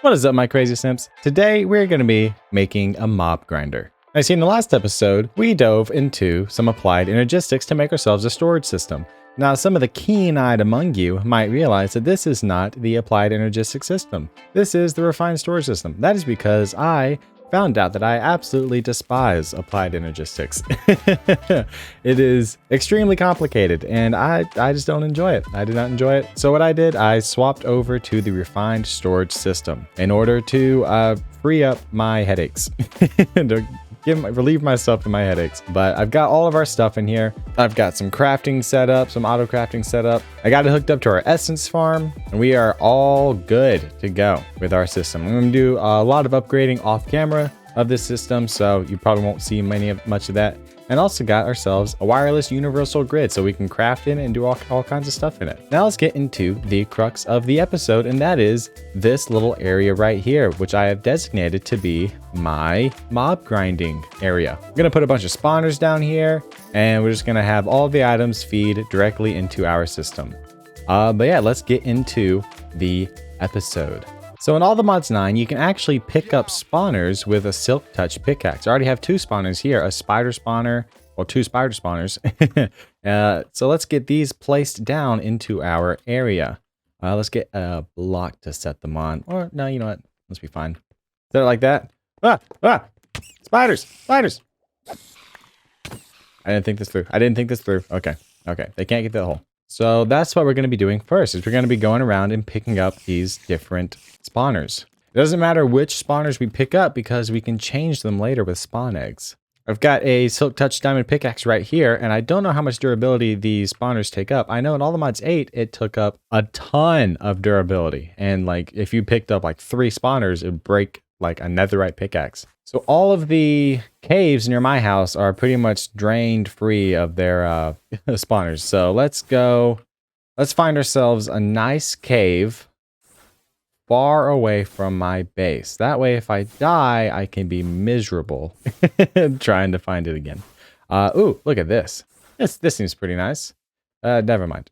What is up, my crazy simps? Today we're going to be making a mob grinder. I see in the last episode, we dove into some applied energistics to make ourselves a storage system. Now, some of the keen-eyed among you might realize that this is not the applied energistic system. This is the refined storage system. That is because I found out that I absolutely despise applied energistics. It is extremely complicated and I just don't enjoy it. I did not enjoy it. So what I did, I swapped over to the refined storage system in order to free up my headaches. To relieve myself of my headaches. But I've got all of our stuff in here. I've got some crafting set up, some auto crafting set up. I got it hooked up to our essence farm and we are all good to go with our system. I'm going to do a lot of upgrading off camera of this system, so you probably won't see much of that. And also got ourselves a wireless universal grid so we can craft in and do all kinds of stuff in it. Now let's get into the crux of the episode, and that is this little area right here, which I have designated to be my mob grinding area. I'm gonna put a bunch of spawners down here, and we're just gonna have all the items feed directly into our system. But yeah, let's get into the episode. So in all the mods 9, you can actually pick up spawners with a silk touch pickaxe. I already have 2 spawners here, a spider spawner, or 2 spider spawners. So let's get these placed down into our area. Let's get a block to set them on. Or no, you know what? Let's be fine. Set it like that. Ah! Spiders! Spiders! I didn't think this through. Okay. They can't get the hole. So that's what we're going to be doing first, is we're going to be going around and picking up these different spawners. It doesn't matter which spawners we pick up because we can change them later with spawn eggs. I've got a silk touch diamond pickaxe right here, and I don't know how much durability these spawners take up. I know in all the mods 8, it took up a ton of durability. And like if you picked up like 3 spawners, it would break like a netherite pickaxe. So all of the caves near my house are pretty much drained free of their spawners. So let's find ourselves a nice cave far away from my base. That way, if I die, I can be miserable trying to find it again. Ooh, look at this. This seems pretty nice. Never mind.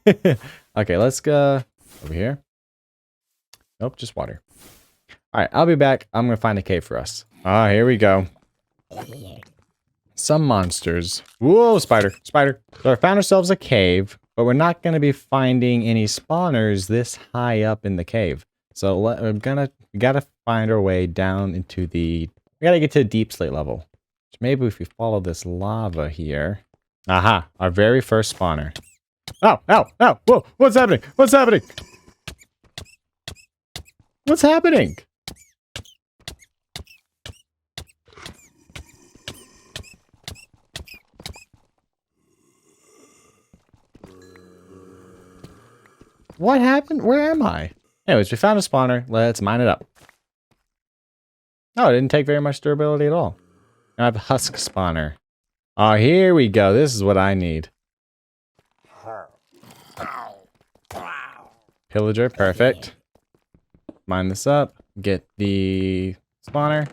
Okay, let's go over here. Nope, just water. All right, I'll be back. I'm going to find a cave for us. Ah, here we go. Some monsters. Whoa, spider. So I found ourselves a cave, but we're not going to be finding any spawners this high up in the cave. So we got to find our way down into we got to get to deep slate level. So maybe if we follow this lava here. Aha, our very first spawner. Ow. Whoa, what's happening? What's happening? What happened? Where am I? Anyways, we found a spawner. Let's mine it up. Oh, it didn't take very much durability at all. I have a husk spawner. Oh, here we go. This is what I need. Pillager, perfect. Mine this up. Get the spawner.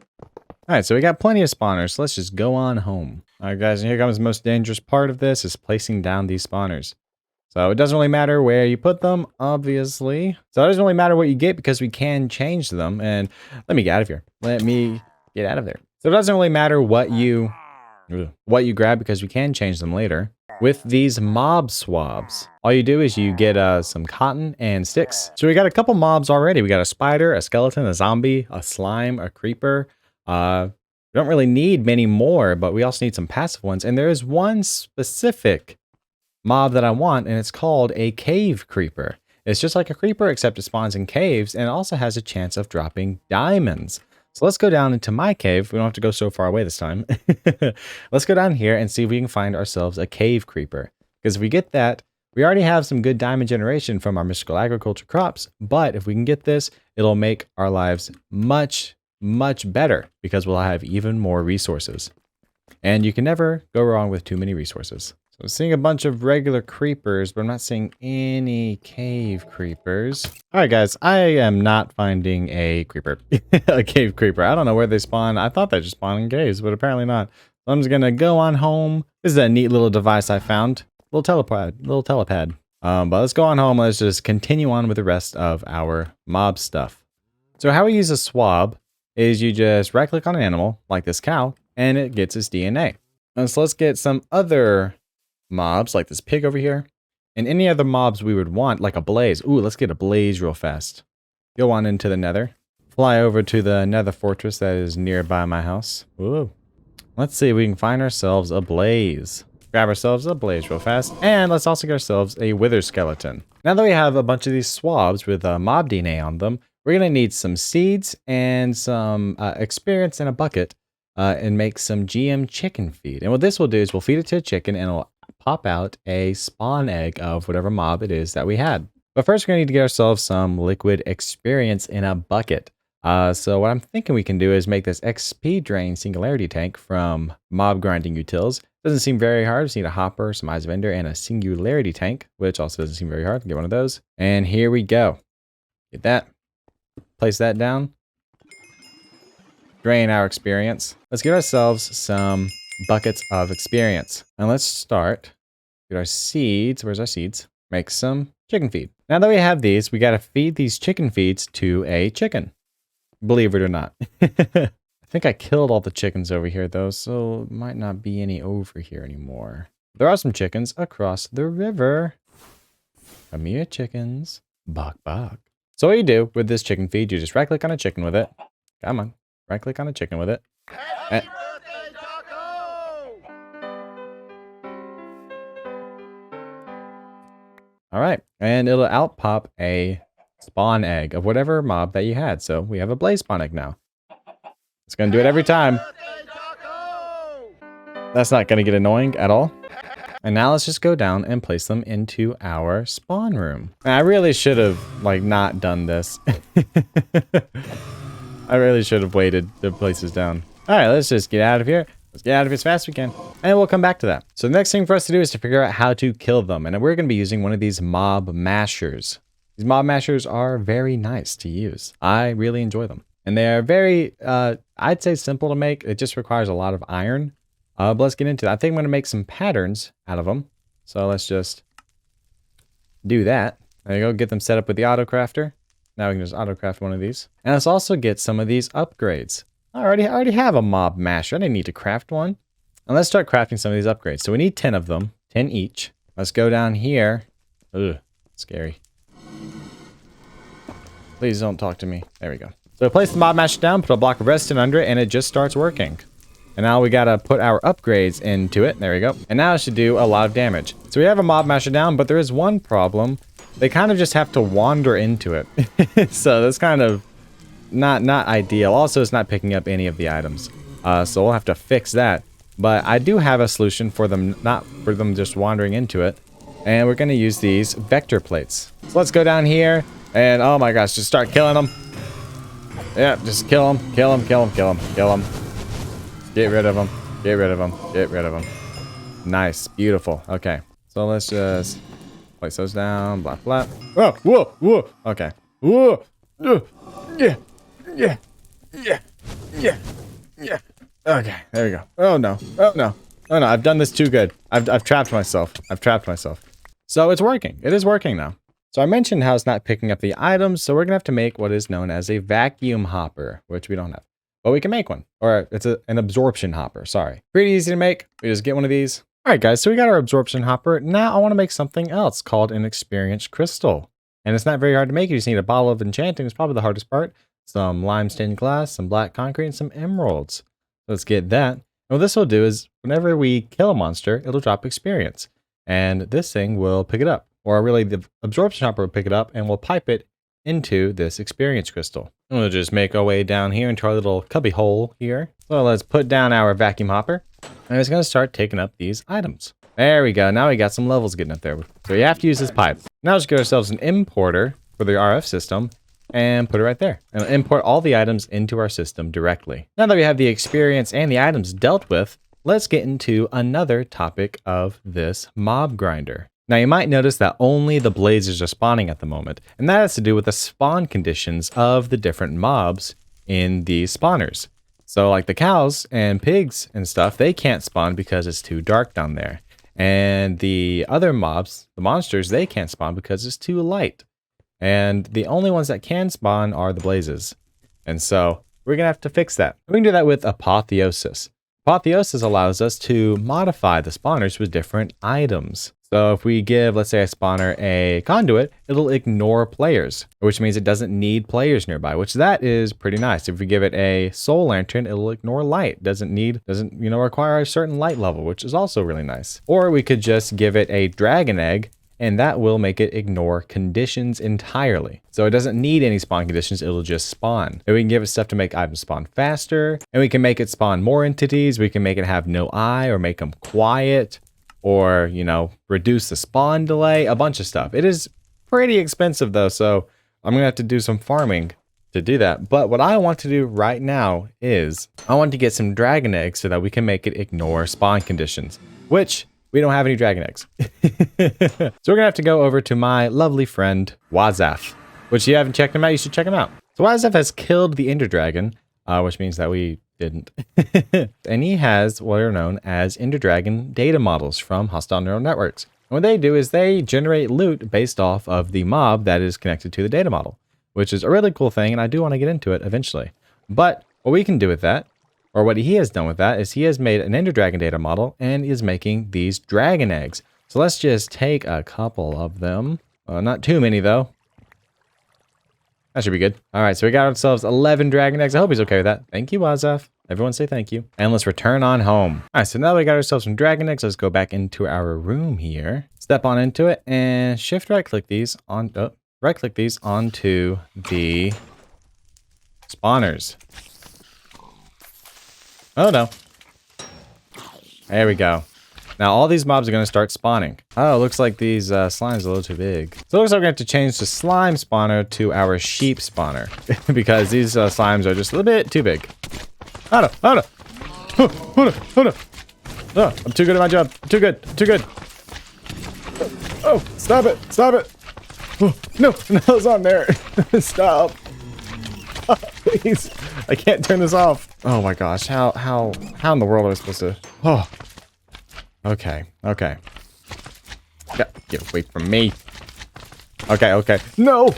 Alright, so we got plenty of spawners. So let's just go on home. Alright, guys, and here comes the most dangerous part of this, is placing down these spawners. So it doesn't really matter where you put them, obviously. So it doesn't really matter what you get because we can change them. And let me get out of here. Let me get out of there. So it doesn't really matter what you grab because we can change them later. With these mob swabs, all you do is you get some cotton and sticks. So we got a couple mobs already. We got a spider, a skeleton, a zombie, a slime, a creeper. We don't really need many more, but we also need some passive ones. And there is one specific mob that I want, and it's called a cave creeper. It's just like a creeper, except it spawns in caves, and it also has a chance of dropping diamonds. So let's go down into my cave. We don't have to go so far away this time. Let's go down here and see if we can find ourselves a cave creeper. Because if we get that, we already have some good diamond generation from our mystical agriculture crops, but if we can get this, it'll make our lives much, much better because we'll have even more resources. And you can never go wrong with too many resources. I'm seeing a bunch of regular creepers, but I'm not seeing any cave creepers. All right, guys, I am not finding a creeper, a cave creeper. I don't know where they spawn. I thought they just spawn in caves, but apparently not. So I'm just gonna go on home. This is a neat little device I found. Little telepad. But let's go on home. Let's just continue on with the rest of our mob stuff. So how we use a swab is you just right click on an animal like this cow and it gets its DNA. And so let's get some other mobs like this pig over here and any other mobs we would want like a blaze. Ooh, let's get a blaze real fast. Go on into the nether. Fly over to the nether fortress that is nearby my house. Ooh. Let's see if we can find ourselves a blaze. Grab ourselves a blaze real fast. And let's also get ourselves a wither skeleton. Now that we have a bunch of these swabs with mob DNA on them, we're going to need some seeds and some experience in a bucket and make some GM chicken feed. And what this will do is we'll feed it to a chicken and it'll pop out a spawn egg of whatever mob it is that we had. But first we're going to need to get ourselves some liquid experience in a bucket. So what I'm thinking we can do is make this XP drain singularity tank from mob grinding utils. Doesn't seem very hard. Just need a hopper, some eyes of ender, and a singularity tank, which also doesn't seem very hard. Get one of those. And here we go. Get that. Place that down. Drain our experience. Let's get ourselves some buckets of experience. And let's start. Get our seeds. Where's our seeds? Make some chicken feed. Now that we have these, we got to feed these chicken feeds to a chicken. Believe it or not. I think I killed all the chickens over here though, so might not be any over here anymore. There are some chickens across the river. Come here, chickens. Bok bok. So what you do with this chicken feed, you just right click on a chicken with it. Come on. Right click on a chicken with it. Happy birthday, Taco! All right. And it'll out pop a spawn egg of whatever mob that you had. So we have a blaze spawn egg now. It's going to do it every time. That's not going to get annoying at all. And now let's just go down and place them into our spawn room. And I really should have not done this. I really should have waited to place this down. All right, let's just get out of here. Let's get out of here as fast as we can. And we'll come back to that. So the next thing for us to do is to figure out how to kill them. And we're going to be using one of these mob mashers. These mob mashers are very nice to use. I really enjoy them. And they are very, I'd say simple to make. It just requires a lot of iron. But let's get into that. I think I'm going to make some patterns out of them. So let's just do that. There you go. Get them set up with the auto crafter. Now we can just auto craft one of these. And let's also get some of these upgrades. I already have a mob masher. I didn't need to craft one. And let's start crafting some of these upgrades. So we need 10 of them. 10 each. Let's go down here. Ugh, scary. Please don't talk to me. There we go. So we place the mob masher down, put a block of redstone under it, and it just starts working. And now we gotta put our upgrades into it. There we go. And now it should do a lot of damage. So we have a mob masher down, but there is one problem. They kind of just have to wander into it. So that's kind of not ideal. Also, it's not picking up any of the items. So we'll have to fix that. But I do have a solution for them, not for them just wandering into it. And we're gonna use these vector plates. So let's go down here and oh my gosh, just start killing them. Yeah, just kill them, kill them, kill them, kill them, kill them. Get rid of them, get rid of them, get rid of them. Nice, beautiful. Okay, so let's just place those down, blah, blah. Oh, whoa, whoa, okay. Whoa, yeah, yeah, yeah, yeah, yeah. Okay, there we go. Oh no, oh no, oh no, I've done this too good. I've trapped myself. I've trapped myself. So it's working. It is working now. So I mentioned how it's not picking up the items, so we're gonna have to make what is known as a vacuum hopper, which we don't have. But we can make one. Or it's an absorption hopper, sorry. Pretty easy to make. We just get one of these. All right, guys, so we got our absorption hopper. Now I want to make something else called an experience crystal. And it's not very hard to make. You just need a bottle of enchanting. It's probably the hardest part. Some lime stained glass, some black concrete, and some emeralds. Let's get that. And what this will do is whenever we kill a monster, it'll drop experience. And this thing will pick it up. Or really the absorption hopper will pick it up and we'll pipe it into this experience crystal. And we'll just make our way down here into our little cubby hole here. So let's put down our vacuum hopper. And it's going to start taking up these items. There we go. Now we got some levels getting up there. So we have to use this pipe. Now let's get ourselves an importer for the RF system and put it right there. And import all the items into our system directly. Now that we have the experience and the items dealt with, let's get into another topic of this mob grinder. Now you might notice that only the blazes are spawning at the moment, and that has to do with the spawn conditions of the different mobs in these spawners. So like the cows and pigs and stuff, they can't spawn because it's too dark down there. And the other mobs, the monsters, they can't spawn because it's too light. And the only ones that can spawn are the blazes. And so we're going to have to fix that. We can do that with Apotheosis. Apotheosis allows us to modify the spawners with different items. So if we give, let's say, a spawner a conduit, it'll ignore players, which means it doesn't need players nearby, which that is pretty nice. If we give it a soul lantern, it'll ignore light. Doesn't require a certain light level, which is also really nice. Or we could just give it a dragon egg, and that will make it ignore conditions entirely. So it doesn't need any spawn conditions, it'll just spawn. And we can give it stuff to make items spawn faster, and we can make it spawn more entities. We can make it have no eye or make them quiet, or, reduce the spawn delay, a bunch of stuff. It is pretty expensive though, so I'm gonna have to do some farming to do that. But what I want to do right now is I want to get some dragon eggs so that we can make it ignore spawn conditions, which we don't have any dragon eggs. So we're gonna have to go over to my lovely friend Wazaf, which you haven't checked him out, you should check him out. So Wazaf has killed the Ender Dragon, which means that we didn't. And he has what are known as Ender Dragon data models from hostile neural networks. And what they do is they generate loot based off of the mob that is connected to the data model, which is a really cool thing, and I do want to get into it eventually. But what we can do with that, or what he has done with that, is he has made an Ender Dragon data model and is making these dragon eggs. So let's just take a couple of them. Not too many though. That should be good. All right, so we got ourselves 11 dragon eggs. I hope he's okay with that. Thank you, Wazaf. Everyone say thank you. And let's return on home. All right, so now we got ourselves some dragon eggs. Let's go back into our room here. Step on into it and shift right-click these on. Right-click these onto the spawners. Oh no. There we go. Now all these mobs are going to start spawning. Oh, looks like these slimes are a little too big. So it looks like we're going to have to change the slime spawner to our sheep spawner because these slimes are just a little bit too big. Oh no, oh no. Oh no. Oh, I'm too good at my job. Too good. Oh, stop it. Oh, no, it's on there. Stop. Oh, please. I can't turn this off. Oh my gosh. How in the world am I supposed to? Oh. Okay. Get away from me. Okay. No.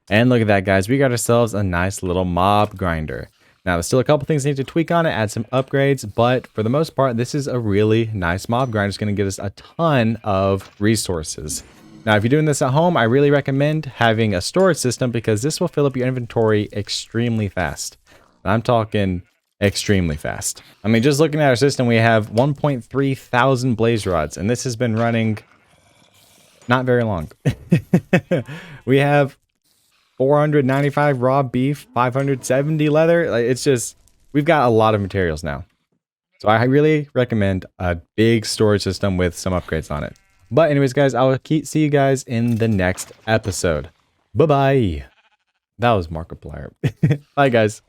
And look at that, guys. We got ourselves a nice little mob grinder. Now, there's still a couple things I need to tweak on it, add some upgrades, but for the most part, this is a really nice mob grinder. It's going to get us a ton of resources. Now, if you're doing this at home, I really recommend having a storage system because this will fill up your inventory extremely fast. I'm talking extremely fast. I mean, just looking at our system, we have 1.3 thousand blaze rods, and this has been running not very long. We have 495 raw beef, 570 leather. It's just, we've got a lot of materials now. So I really recommend a big storage system with some upgrades on it. But anyways, guys, I will see you guys in the next episode. Bye-bye. That was Markiplier. Bye, guys.